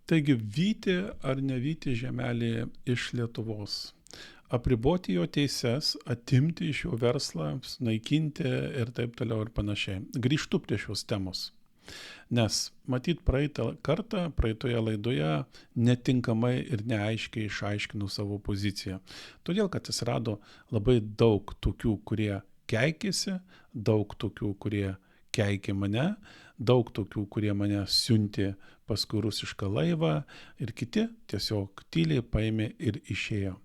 Taigi vyti ar nevyti žemelį iš Lietuvos, apriboti jo teises, atimti iš jo verslą, sunaikinti ir taip toliau ir panašiai. Grįžtu prie šios temos. Nes matyt praeitoje laidoje netinkamai ir neaiškiai išaiškinau savo poziciją. Todėl, kad atsirado labai daug tokių, kurie keikėsi, daug tokių, kurie keikė mane, daug tokių, kurie mane siuntė paskui rusišką laivą ir kiti tiesiog tyliai paėmė ir išėjo.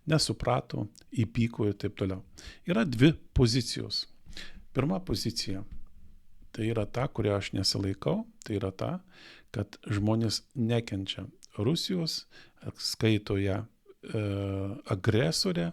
Nesuprato, įpyko ir taip toliau. Yra dvi pozicijos. Pirma pozicija. Tai yra ta, kurią aš nesilaikau, tai yra ta, kad žmonės nekenčia Rusijos, skaito ją agresorę,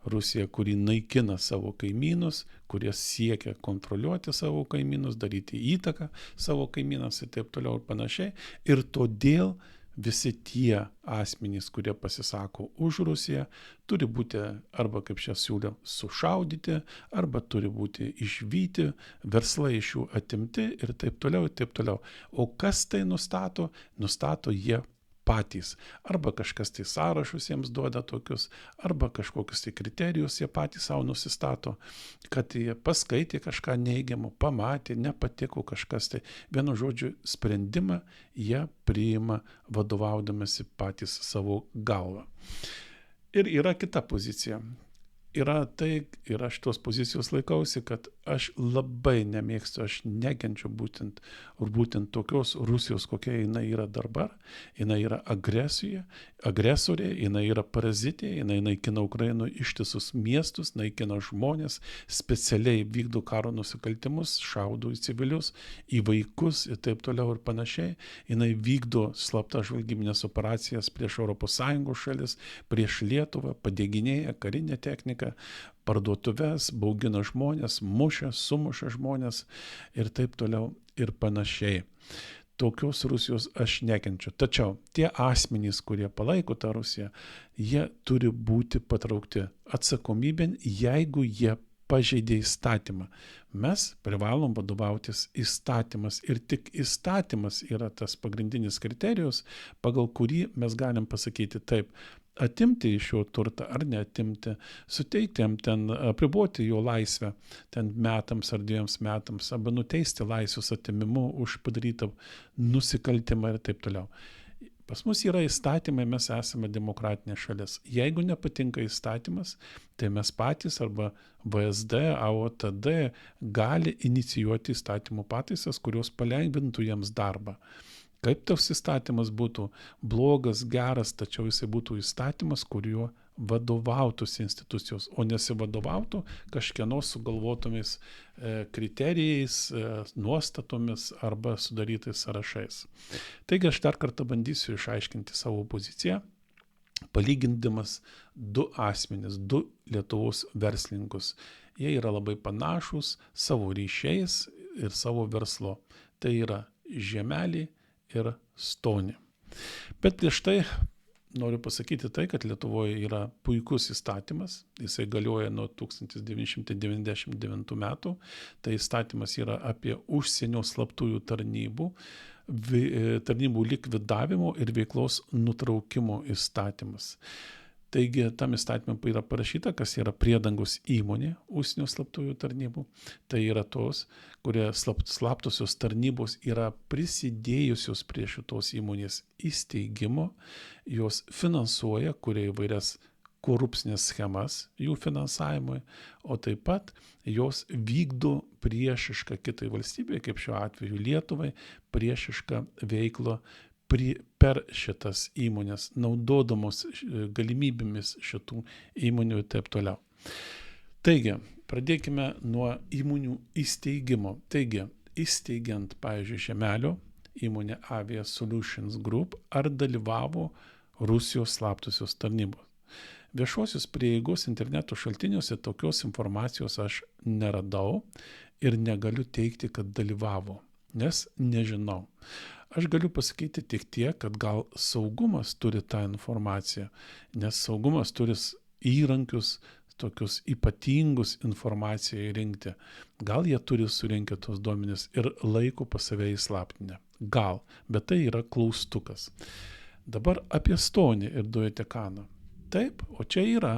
Rusija, kuri naikina savo kaimynus, kurie siekia kontroliuoti savo kaimynus, daryti įtaką savo kaimynams ir taip toliau ir panašiai. Ir todėl visi tie asmenys, kurie pasisako už Rusiją, turi būti arba, kaip čia siūlė, sušaudyti, arba turi būti išvyti, verslai iš jų atimti ir taip toliau, ir taip toliau. O kas tai nustato? Nustato jie patys. Arba kažkas tai sąrašus jiems duoda tokius, arba kažkokius tai kriterijus jie patys savo nusistato, kad jie paskaitė kažką neigiamo, pamatė, nepatiko kažkas tai. Vienu žodžiu, sprendimą jie priima vadovaudamasi patys savo galvą. Ir yra kita pozicija. Yra tai, ir aš tos pozicijos laikausi, kad aš labai nemėgstu, aš nekenčiu būtent tokios Rusijos, kokia jinai yra dabar. Jinai yra agresorė, jinai yra parazitė, jinai naikina Ukrainoje ištisus miestus, naikina žmonės, specialiai vykdo karo nusikaltimus, šaudo į civilius, į vaikus ir taip toliau ir panašiai. Jinai vykdo slaptas žvalgybinės operacijas prieš ES šalis, prieš Lietuvą, padeginėja karinę techniką, parduotuves, baugina žmonės, sumuša žmonės ir taip toliau ir panašiai. Tokios Rusijos aš nekenčiu. Tačiau tie asmenys, kurie palaiko tą Rusiją, jie turi būti patraukti atsakomybėn, jeigu jie pažeidė įstatymą. Mes privalom vadovautis įstatymas ir tik įstatymas yra tas pagrindinis kriterijus, pagal kurį mes galim pasakyti taip, atimti iš jo turtą ar neatimti, suteikti jam ten, apriboti jo laisvę ten metams ar 2 metams, arba nuteisti laisvės atimimu už padarytą nusikaltimą ir taip toliau. Pas mus yra įstatymai, mes esame demokratinė šalis. Jeigu nepatinka įstatymas, tai mes patys arba VSD, AOTD gali inicijuoti įstatymų pataisas, kurios palengvintų jiems darbą. Kaip tas įstatymas būtų blogas, geras, tačiau jisai būtų įstatymas, kuriuo vadovautųsi institucijos, o nesivadovautų kažkieno sugalvotomis kriterijais, nuostatomis arba sudarytais sąrašais. Taigi aš dar kartą bandysiu išaiškinti savo poziciją, palygindamas 2 asmenis, 2 Lietuvos verslininkus. Jie yra labai panašus savo ryšiais ir savo verslo. Tai yra Žemelį ir Stonį. Bet prieš tai noriu pasakyti tai, kad Lietuvoje yra puikus įstatymas, jisai galioja nuo 1999 metų, tai įstatymas yra apie užsienio slaptųjų tarnybų likvidavimo ir veiklos nutraukimo įstatymas. Taigi, tam įstatymui yra parašyta, kas yra priedangos įmonė užsienio slaptųjų tarnybų. Tai yra tos, kurie slaptosios tarnybos yra prisidėjusios prie šitos įmonės įsteigimo, jos finansuoja, kuria įvairias korupcinės schemas jų finansavimui, o taip pat jos vykdo priešišką kitai valstybei, kaip šiuo atveju Lietuvai, priešišką veiklą per šitas įmonės, naudodamos galimybėmis šitų įmonių ir taip toliau. Taigi, pradėkime nuo įmonių įsteigimo. Taigi, įsteigiant, pavyzdžiui, Žemelio įmonę Avia Solutions Group, ar dalyvavo Rusijos slaptosios tarnybos. Viešosios prieigos interneto šaltiniuose tokios informacijos aš neradau ir negaliu teikti, kad dalyvavo, nes nežinau. Aš galiu pasakyti tik tiek, kad gal saugumas turi tą informaciją, nes saugumas turi įrankius, tokius ypatingus informacijai rinkti. Gal jie turi surinkę tos duomenis ir laiko pas save įslaptinę. Gal, bet tai yra klaustukas. Dabar apie Stonį ir Dujetikaną. Taip, o čia yra.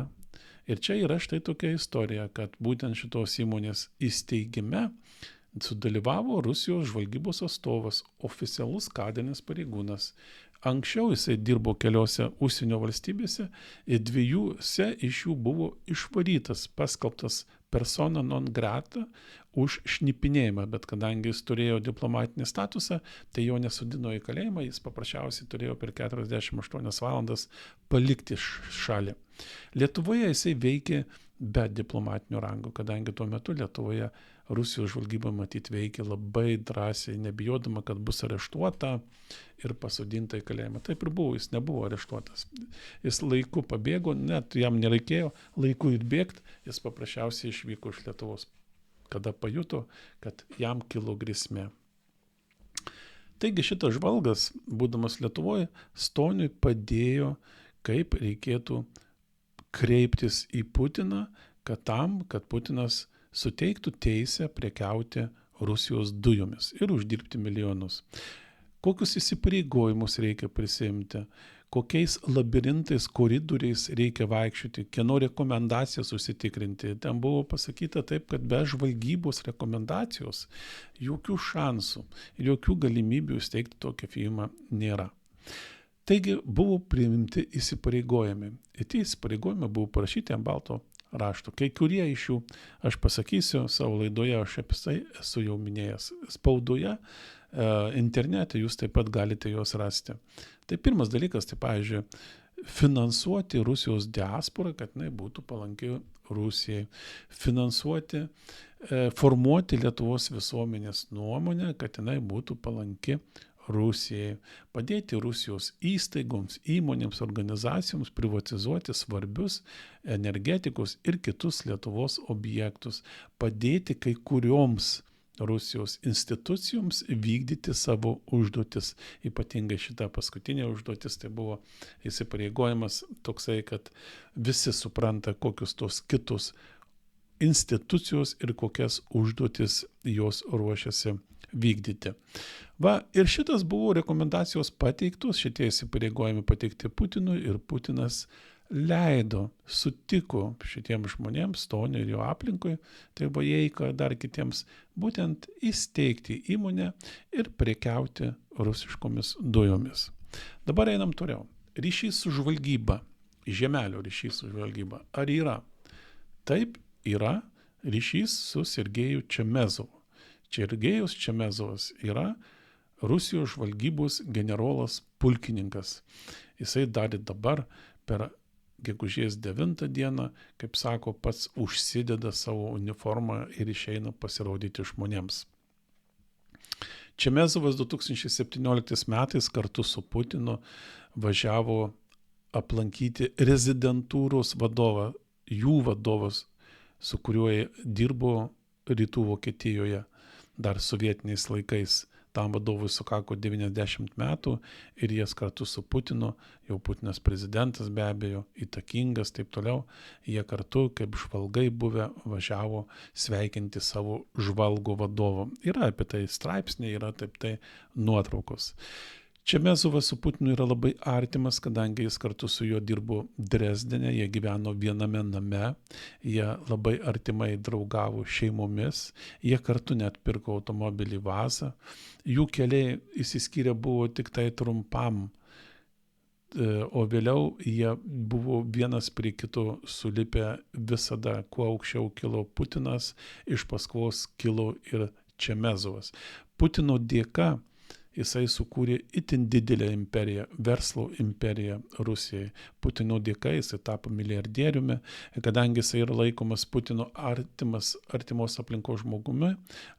Ir čia yra štai tokia istorija, kad būtent šitos įmonės įsteigime sudalyvavo Rusijos žvalgybos atstovas, oficialus karinis pareigūnas. Anksčiau jisai dirbo keliose užsienio valstybėse ir 2 iš jų buvo išvarytas, paskelbtas persona non grata už šnipinėjimą, bet kadangi jis turėjo diplomatinį statusą, tai jo nesodino į kalėjimą, jis paprasčiausiai turėjo per 48 valandas palikti šalį. Lietuvoje jisai veikė be diplomatinio rango, kadangi tuo metu Lietuvoje Rusijos žvalgyba matyt veikė labai drąsiai, nebijodama, kad bus areštuota ir pasodinta į kalėjimą. Taip ir buvo, jis nebuvo areštuotas. Jis laiku pabėgo, net jam nereikėjo laiku ir bėgti, jis paprasčiausiai išvyko iš Lietuvos, kada pajuto, kad jam kilo grėsmė. Taigi šitas žvalgas, būdamas Lietuvoje, Stoniui padėjo, kaip reikėtų kreiptis į Putiną, kad Putinas suteiktų teisę prekiauti Rusijos dujomis ir uždirbti milijonus. Kokius įsipareigojimus reikia prisimti, kokiais labirintais, koridoriais reikia vaikščioti, kieno rekomendacijas užsitikrinti. Ten buvo pasakyta taip, kad be žvalgybos rekomendacijos jokių šansų ir jokių galimybių įsteigti tokią firmą nėra. Taigi buvo priimti įsipareigojimai. Ir tie įsipareigojimai buvo parašyti ant balto rašto. Kai kurie iš jų, aš pasakysiu savo laidoje, aš apie tai esu jau minėjęs. Spaudoje, internete jūs taip pat galite juos rasti. Tai pirmas dalykas, tai pavyzdžiui, finansuoti Rusijos diasporą, kad jinai būtų palanki Rusijai. Finansuoti, formuoti Lietuvos visuomenės nuomonę, kad jinai būtų palanki Rusijai, padėti Rusijos įstaigoms, įmonėms, organizacijoms privatizuoti svarbius energetikos ir kitus Lietuvos objektus, padėti kai kurioms Rusijos institucijoms vykdyti savo užduotis. Ypatingai šita paskutinė užduotis tai buvo įsipareigojimas toksai, kad visi supranta, kokius tos kitus institucijos ir kokias užduotis jos ruošiasi vykdyti. Va, ir šitas buvo rekomendacijos pateiktos, šitie įsipareigojimai pateikti Putinui ir Putinas leido, sutiko šitiems žmonėms, Stoniui ir jo aplinkui, tai Vajeika, dar kitiems, būtent įsteigti įmonę ir prekiauti rusiškomis dujomis. Dabar einam toliau. Ryšys su žvalgyba, žemelio ryšys su žvalgyba. Ar yra? Taip, yra ryšys su Sergeju Čemezovu. Sergejus Čemezovas yra Rusijos žvalgybos generolas pulkininkas. Jisai darė dabar per gegužės 9 dieną, kaip sako, pats užsideda savo uniformą ir išeina pasirodyti žmonėms. Čemezovas 2017 metais kartu su Putinu važiavo aplankyti rezidentūros vadovą, jų vadovas, su kuriuo dirbo Rytų Vokietijoje dar sovietiniais laikais. Tam vadovui sukako 90 metų ir jis kartu su Putinu, jau Putinas prezidentas be abejo, įtakingas, taip toliau, jie kartu, kaip žvalgai buvę, važiavo sveikinti savo žvalgo vadovo. Yra apie tai straipsniai, yra taip tai nuotraukos. Čemezovas su Putinu yra labai artimas, kadangi jis kartu su juo dirbo Dresdene, jie gyveno viename name, jie labai artimai draugavo šeimomis, jie kartu net pirko automobilį Vazą, jų keliai išsiskyrę buvo tik tai trumpam, o vėliau jie buvo vienas prie kito sulipę visada, kuo aukščiau kilo Putinas, iš paskos kilo ir Čemezovas. Putino dėka jisai sukūrė itin didelę imperiją, verslo imperiją Rusijai. Putino dėka jisai tapo milijardieriumi, kadangi jisai yra laikomas Putino artimos aplinkos žmogumi,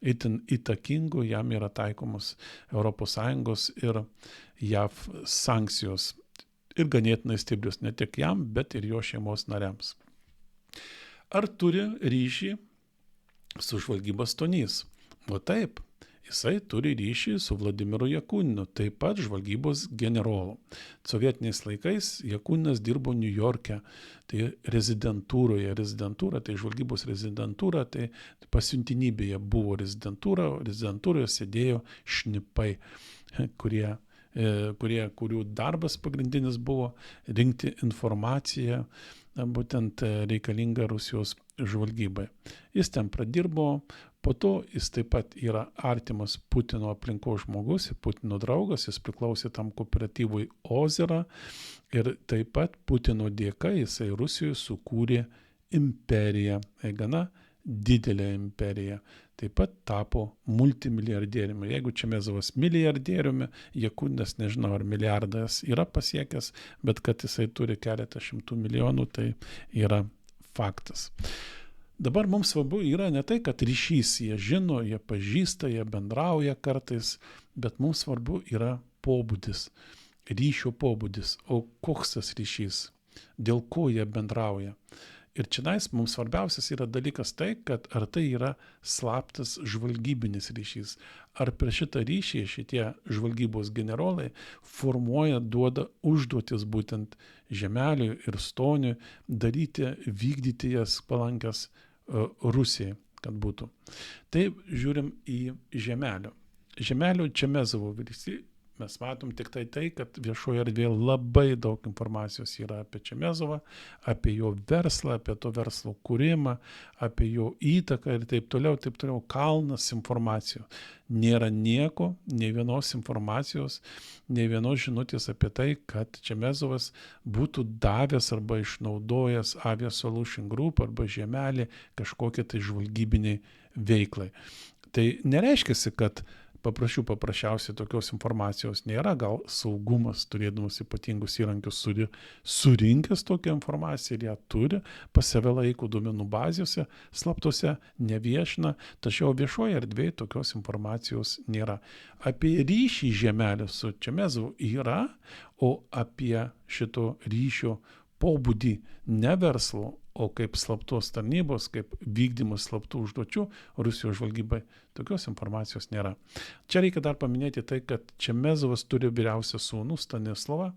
itin įtakingu, jam yra taikomos ES ir JAV sankcijos. Ir ganėtinai stiprius ne tik jam, bet ir jo šeimos nariams. Ar turi ryšį su žvalgybos Stonys? O taip. Jisai turi ryšį su Vladimiru Jakuninu, taip pat žvalgybos generolu. Sovietiniais laikais Jakuninas dirbo New York'e, tai rezidentūroje. Rezidentūra, tai žvalgybos rezidentūra, tai pasiuntinybėje buvo rezidentūra, rezidentūroje sėdėjo šnipai, kurie kurių darbas pagrindinis buvo rinkti informaciją, būtent reikalingą Rusijos žvalgybai. Jis ten pradirbo, po to jis taip pat yra artimas Putino aplinkos žmogus, Putino draugas, jis priklausė tam kooperatyvui Ozera ir taip pat Putino dėka jisai Rusijoje sukūrė imperiją, gana didelę imperiją. Taip pat tapo multimilijardieriumi. Jeigu Čemezovas milijardieriumi, Jakuninas nežinau, ar milijardas yra pasiekęs, bet kad jisai turi keletą šimtų milijonų, tai yra faktas. Dabar mums svarbu yra ne tai, kad ryšys, jie žino, jie pažįsta, jie bendrauja kartais, bet mums svarbu yra pobūdis, ryšio pobūdis. O koks tas ryšys? Dėl ko jie bendrauja? Ir čionais mums svarbiausias yra dalykas tai, kad ar tai yra slaptas žvalgybinis ryšys, ar per šitą ryšį šitie žvalgybos generolai formuoja, duoda užduotis būtent Žemeliui ir Stoniui daryti, vykdyti jas palankias Rusijai, kad būtų. Taip žiūrim į Žemelio. Žemelio Čemezovo vyriausybė. Mes matom tik tai, kad viešoje erdvėje labai daug informacijos yra apie Čemezovą, apie jo verslą, apie to verslo kūrimą, apie jo įtaką ir taip toliau, kalnas informacijos. Nėra nieko, nei vienos informacijos, nei vienos žinutės apie tai, kad Čemezovas būtų davęs arba išnaudojęs Avia Solution Group arba Žemelį kažkokiai tai žvalgybiniai veiklai. Tai nereiškia, kad paprasčiausiai tokios informacijos nėra, gal saugumas, turėdamas ypatingus įrankius, surinkęs tokią informaciją ir ją turi, pas save laiko duomenų bazėse, slaptose, neviešina, tačiau viešoje erdvėje tokios informacijos nėra. Apie ryšį Žemelio su Čemezovu yra, o apie šito ryšio pobūdį ne verslo, o kaip slaptos tarnybos, kaip vykdymas slaptų užduočių Rusijos žvalgybai, tokios informacijos nėra. Čia reikia dar paminėti tai, kad Čemezovas turi vyriausią sūnų Stanislavą,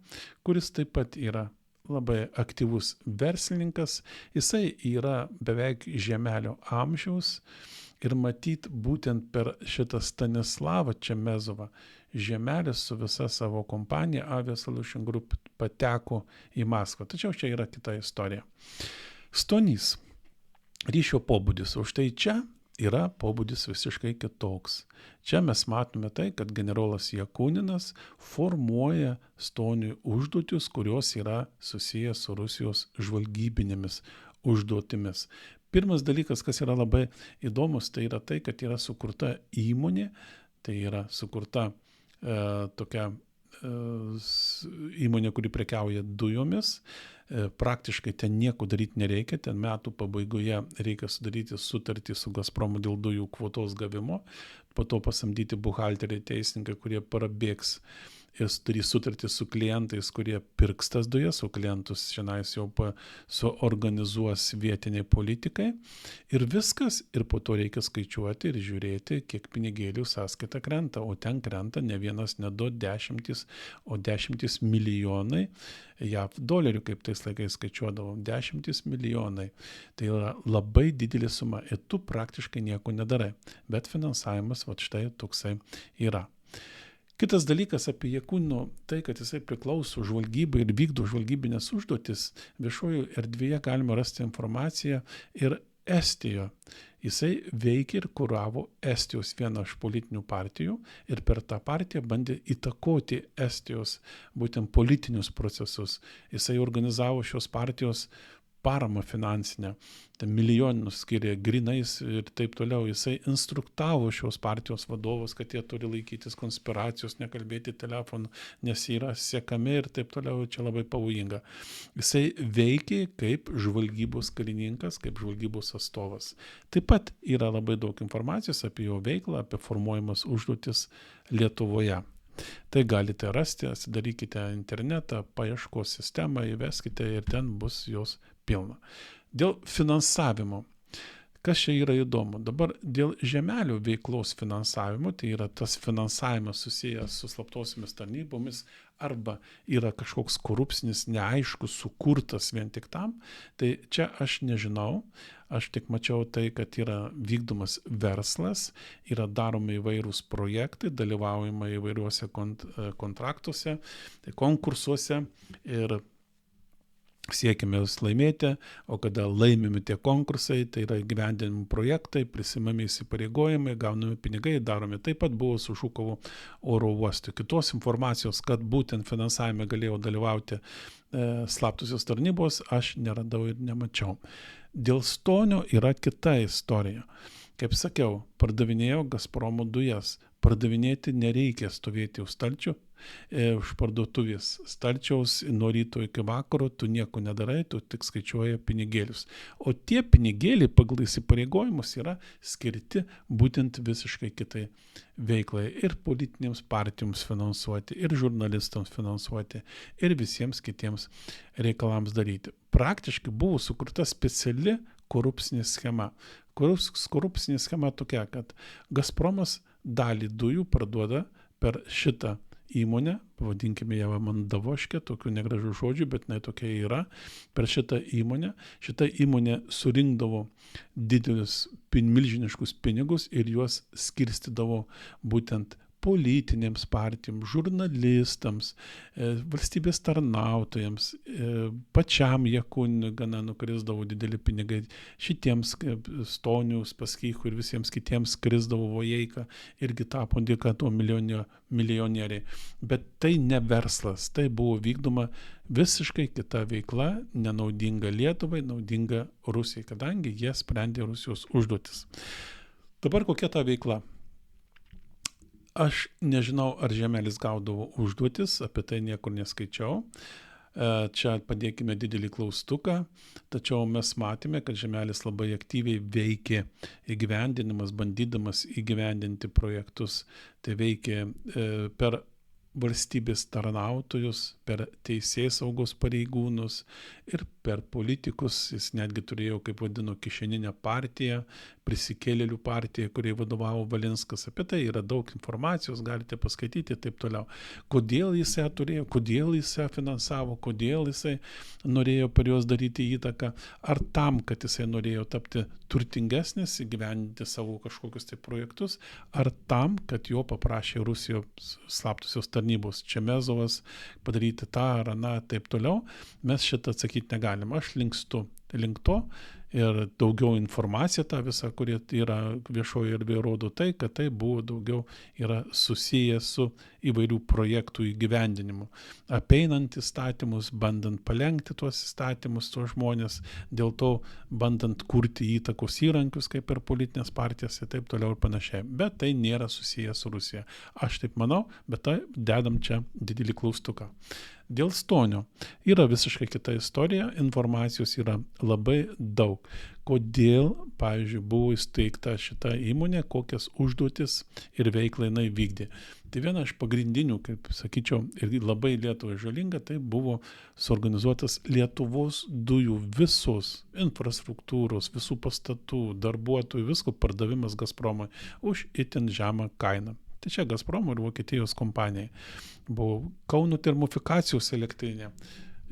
kuris taip pat yra labai aktyvus verslininkas. Jisai yra beveik Žemelio amžiaus ir matyt būtent per šitą Stanislavą Čemezovą Žemelis su visa savo kompanija Avia Solution Group pateko į Maskvą. Tačiau čia yra kita istorija. Stonys. Ryšio pobūdis. O štai čia yra pobūdis visiškai kitoks. Čia mes matome tai, kad generolas Jakuninas formuoja Stoniui užduotis, kurios yra susijęs su Rusijos žvalgybinėmis užduotimis. Pirmas dalykas, kas yra labai įdomus, tai yra tai, kad yra sukurta įmonė, tai yra sukurta tokia įmonė, kuri prekiauja dujomis. Praktiškai ten nieko daryti nereikia, ten metų pabaigoje reikia sudaryti sutartį su Gazpromu dėl dujų kvotos gavimo, po to pasamdyti buhalteriai, teisininkai, kurie prabėgs ir sudarys sutartį su klientais, kurie pirks tas dujas, o klientus šiandien jau suorganizuos vietiniai politikai ir viskas, ir po to reikia skaičiuoti ir žiūrėti, kiek pinigėlių sąskaita krenta, o ten krenta ne vienas, ne du, dešimtis, o 10 milijonai JAV dolerių, kaip tais laikais skaičiuodavom, 10 milijonai. Tai yra labai didelė suma ir tu praktiškai nieko nedarai, bet finansavimas štai toksai yra. Kitas dalykas apie Jakunino, tai, kad jisai priklauso žvalgybai ir vykdo žvalgybinės užduotis, viešojo erdvėje galima rasti informaciją ir Estijoje. Jisai veikė ir kuravo Estijos vieną iš politinių partijų ir per tą partiją bandė įtakoti Estijos būtent politinius procesus. Jisai organizavo šios partijos paramą finansinę, milijonus skiria grinais ir taip toliau. Jisai instruktavo šios partijos vadovus, kad jie turi laikytis konspiracijos, nekalbėti telefonu, nes yra sekami ir taip toliau, čia labai pavojinga. Jisai veikė kaip žvalgybos karininkas, kaip žvalgybos atstovas. Taip pat yra labai daug informacijos apie jo veiklą, apie formuojamas užduotis Lietuvoje. Tai galite rasti, atsidarykite internetą, paieškos sistemą, įveskite ir ten bus jos pilna. Dėl finansavimo. Kas čia yra įdomu? Dabar dėl žemelių veiklos finansavimo, tai yra tas finansavimas susijęs su slaptosiomis tarnybomis arba yra kažkoks korupcinis, neaiškus, sukurtas vien tik tam, tai čia aš nežinau. Aš tik mačiau tai, kad yra vykdomas verslas, yra daromi įvairūs projektai, dalyvaujama įvairiuose kontraktuose, konkursuose ir siekime jūs laimėti, o kada laimimi tie konkursai, tai yra įgyvendinami projektai, prisimami įsipareigojimai, gaunami pinigai, daromi. Taip pat buvo su Žukovo oro uostu. Kitos informacijos, kad būtent finansavime galėjo dalyvauti slaptosios tarnybos, aš neradau ir nemačiau. Dėl Stonio yra kita istorija. Kaip sakiau, pardavinėjo Gazpromo dujas. Pardavinėti nereikia stovėti už stalčių, už parduotuvės stalčiaus nuo ryto iki vakaro, tu nieko nedarai, tu tik skaičiuoji pinigėlius. O tie pinigėliai pagal įsipareigojimus yra skirti būtent visiškai kitai veiklai ir politinėms partijoms finansuoti, ir žurnalistams finansuoti, ir visiems kitiems reikalams daryti. Praktiškai buvo sukurta speciali korupcinė schema. Korupcinė schema tokia, kad Gazpromas dalį dujų parduoda per šitą įmonę, pavadinkime ją Mandavoškę, tokių negražių žodžių, bet tokia yra, per šitą įmonę. Šitą įmonę surinkdavo didelius milžiniškus pinigus ir juos skirstydavo būtent politinėms partijoms, žurnalistams, valstybės tarnautojams, pačiam Jakuniui gana nukrisdavo dideli pinigai, šitiems Stonių, Uspaskichui ir visiems kitiems krisdavo Vojeika, irgi tapo dėka to milijonieriai. Bet tai ne verslas, tai buvo vykdoma visiškai kita veikla, nenaudinga Lietuvai, naudinga Rusijai, kadangi jie sprendė Rusijos užduotis. Dabar kokia ta veikla? Aš nežinau, ar žemelis gaudavo užduotis, apie tai niekur neskaičiau. Čia padėkime didelį klaustuką, tačiau mes matėme, kad žemelis labai aktyviai veikė įgyvendinimas, bandydamas įgyvendinti projektus. Tai veikė per valstybės tarnautojus, per teisėsaugos pareigūnus ir per politikus. Jis netgi turėjo, kaip vadino, kišeninę partiją, prisikėlėlių partiją, kuriai vadovavo Valinskas. Apie tai yra daug informacijos, galite paskaityti ir taip toliau. Kodėl jis ją turėjo, kodėl jis ją finansavo, kodėl jisai norėjo per juos daryti įtaką, ar tam, kad jisai norėjo tapti turtingesnis, įgyvendinti savo kažkokius tai projektus, ar tam, kad jo paprašė Rusijos slaptosios tarnybos Čemezovas padaryti tą ar aną, taip toliau, mes šitą atsakyti negalim. Aš linkstu link to ir daugiau informacija ta visa, kurie yra viešoje erdvėje, rodo tai, kad tai buvo daugiau yra susijęs su įvairių projektų įgyvendinimu. Apeinant įstatymus, bandant palenkti tuos įstatymus, tuos žmonės, dėl to bandant kurti įtakos įrankius, kaip ir politinės partijas ir taip toliau ir panašiai. Bet tai nėra susijęs su Rusija. Aš taip manau, bet tai dedam čia didelį klaustuką. Dėl Stonio yra visiškai kita istorija, informacijos yra labai daug. Kodėl, pavyzdžiui, buvo įsteigta šita įmonė, kokias užduotis ir veiklą jinai vykdė. Tai viena iš pagrindinių, kaip sakyčiau, ir labai Lietuvai žalinga, tai buvo suorganizuotas Lietuvos dujų visos infrastruktūros, visų pastatų, darbuotojų, visko pardavimas Gazpromui už itin žemą kainą. Tai čia Gazpromo ir Vokietijos kompanijai. Buvo Kauno termofikacijos elektrinė.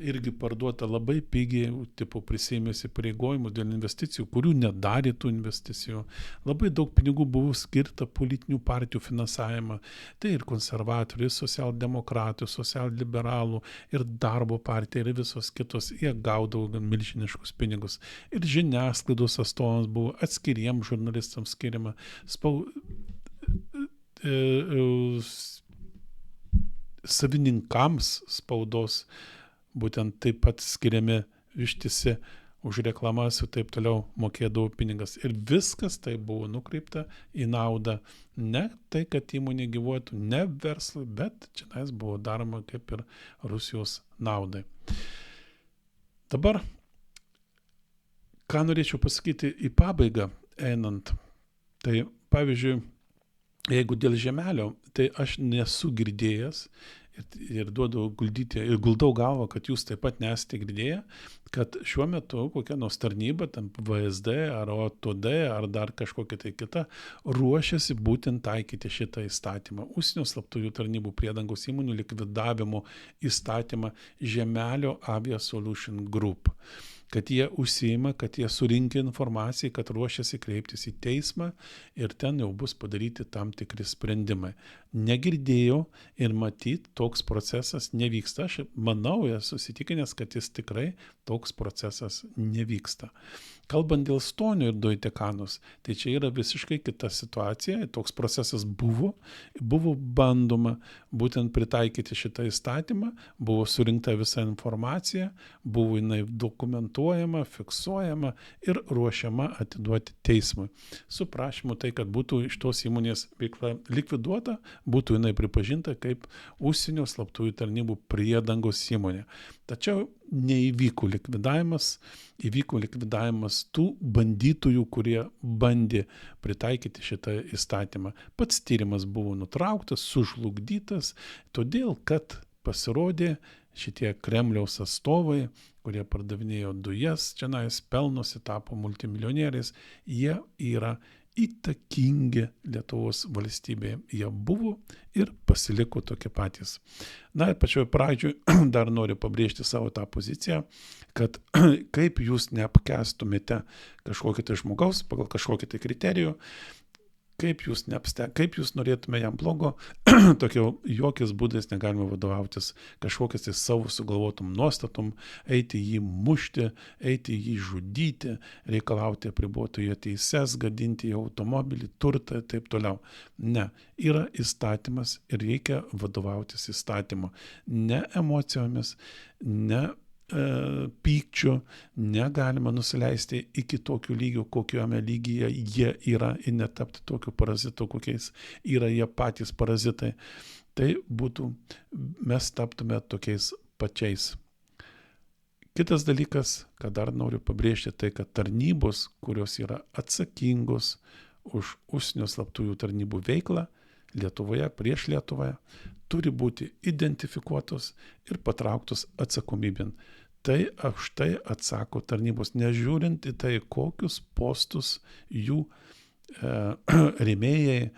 Irgi parduota labai pigiai, tipo prisėmė įsipareigojimus dėl investicijų, kurių nedarė tų investicijų. Labai daug pinigų buvo skirta politinių partijų finansavimą. Tai ir konservatorių, ir socialdemokratų, socialliberalų, ir darbo partija, ir visos kitos. Jie gaudavo gan milžiniškus pinigus. Ir žiniasklaidos atstovams buvo, atskiriems žurnalistams skiriama. Savininkams spaudos būtent taip pat skiriami ištisi už reklamas ir taip toliau mokėdavo pinigas. Ir viskas tai buvo nukreipta į naudą. Ne tai, kad įmonė gyvuotų, ne verslui, bet čia buvo daroma kaip ir Rusijos naudai. Dabar, ką norėčiau pasakyti į pabaigą einant, tai pavyzdžiui, jeigu dėl žemelio, tai aš nesu girdėjęs ir duodu guldyti, ir guldau galvą, kad jūs taip pat nesate girdėję, kad šiuo metu kokia nors tarnyba, tam VSD ar OTD ar dar kažkokia tai kita, ruošiasi būtent taikyti šitą įstatymą. Užsienio slaptųjų tarnybų priedangos įmonių likvidavimo įstatymą Žemelio Avia Solution Group. Kad jie užsiima, kad jie surinkia informaciją, kad ruošiasi kreiptis į teismą ir ten jau bus padaryti tam tikri sprendimai. Negirdėjau ir matyt, toks procesas nevyksta. Aš manau, esu įsitikinęs, kad jis tikrai toks procesas nevyksta. Kalbant dėl Stonio ir Deutsche Kanus, tai čia yra visiškai kita situacija. Toks procesas buvo bandoma būtent pritaikyti šitą įstatymą, buvo surinkta visa informacija, buvo jinai dokumentuojama, fiksuojama ir ruošiama atiduoti teismui. Su prašymu tai, kad būtų iš tos įmonės veikla likviduota, būtų jinai pripažinta kaip užsienio slaptųjų tarnybų priedangos įmonė. Tačiau neįvyko likvidavimas, įvyko likvidavimas tų bandytojų, kurie bandė pritaikyti šitą įstatymą. Pats tyrimas buvo nutrauktas, sužlugdytas, todėl kad pasirodė šitie Kremliaus atstovai, kurie pardavinėjo dujas, čionais pelnosi, tapo multimilijonieriais, jie yra įtakingi Lietuvos valstybėje. Jie buvo ir pasiliko tokie patys. Na ir pačioje pradžioje dar noriu pabrėžti savo tą poziciją, kad kaip jūs neapkęstumėte kažkokį tai žmogaus pagal kažkokį tai kriterijų, kaip jūs norėtume jam blogo, tokio jokiais būdais negalime vadovautis kažkokiais tai savo sugalvotum nuostatum, eiti jį mušti, eiti jį žudyti, reikalauti apriboti jo teises, gadinti jo automobilį, turtą ir taip toliau. Ne, yra įstatymas ir reikia vadovautis įstatymu. Ne emocijomis, ne pykčių, negalima nusileisti iki tokių lygių, kokiame lygyje jie yra ir netapti tokiu parazitu, kokiais yra jie patys parazitai. Tai būtų, mes taptume tokiais pačiais. Kitas dalykas, ką dar noriu pabrėžti, tai kad tarnybos, kurios yra atsakingos už užsienio slaptųjų tarnybų veiklą Lietuvoje, prieš Lietuvoje, turi būti identifikuotos ir patrauktos atsakomybėn. Tai už tai atsako tarnybos, nežiūrint į tai, kokius postus jų rėmėjai,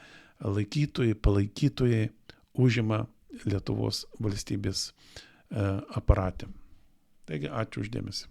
laikytojai, palaikytojai užima Lietuvos valstybės aparate. Taigi, ačiū uždėmesi.